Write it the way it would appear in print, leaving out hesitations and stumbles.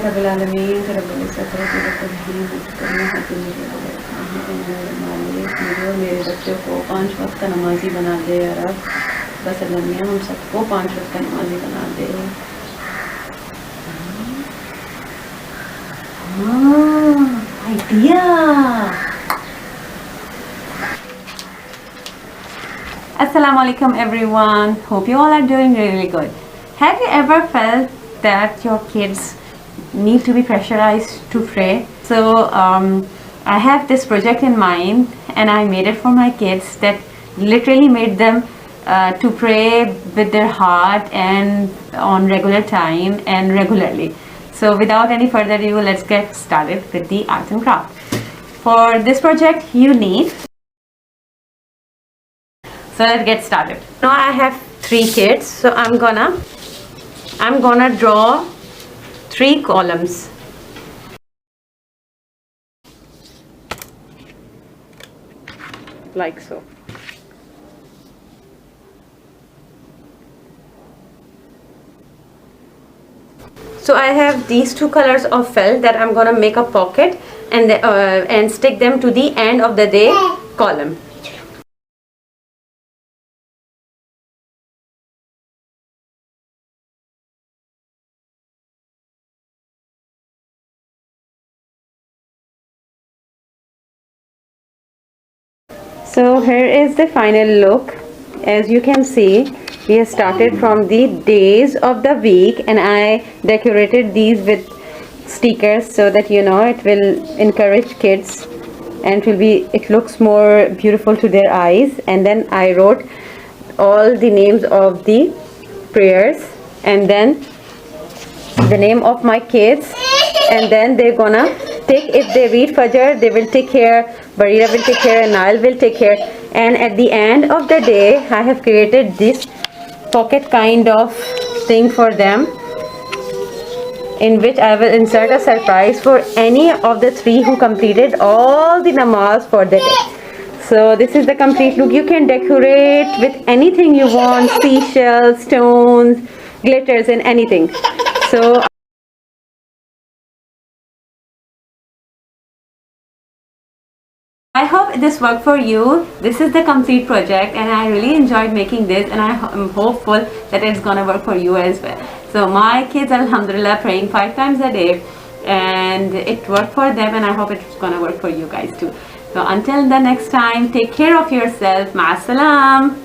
رب العالمین رب العزت میرے بچوں کو 5 وقت کا نمازی بنا دے یا رب بس اللہ میاں ہم سب کو 5 وقت کا نمازی بنا دے idea. Assalamu Alaikum everyone, hope you all are doing really good. Have you ever felt that your kids need to be pressurized to pray? So I have this project in mind and I made it for my kids that literally made them to pray with their heart and on regular time and regularly. So without any further ado, let's get started with the art and craft. For this project you need, so let's get started. Now I have 3 kids, so I'm gonna draw 3 columns. Like so. So I have these 2 colors of felt that I'm gonna make a pocket and stick them to the end of the day column. So here is the final look. As you can see, we have started from the days of the week and I decorated these with stickers so that you know it will encourage kids and it looks more beautiful to their eyes. And then I wrote all the names of the prayers and then the name of my kids, and then they're gonna take, if they read Fajr they will take care, Barira will take care and Nail will take care. And at the end of the day I have created this pocket kind of thing for them in which I will insert a surprise for any of the 3 who completed all the namaz for the day. So this is the complete look. You can decorate with anything you want, seashells, stones, glitters and anything. So I hope this worked for you. This is the complete project and I really enjoyed making this and I am hopeful that it's gonna work for you as well. So my kids are alhamdulillah praying 5 times a day and it worked for them and I hope it's gonna work for you guys too. So until the next time, take care of yourself. Ma'assalam.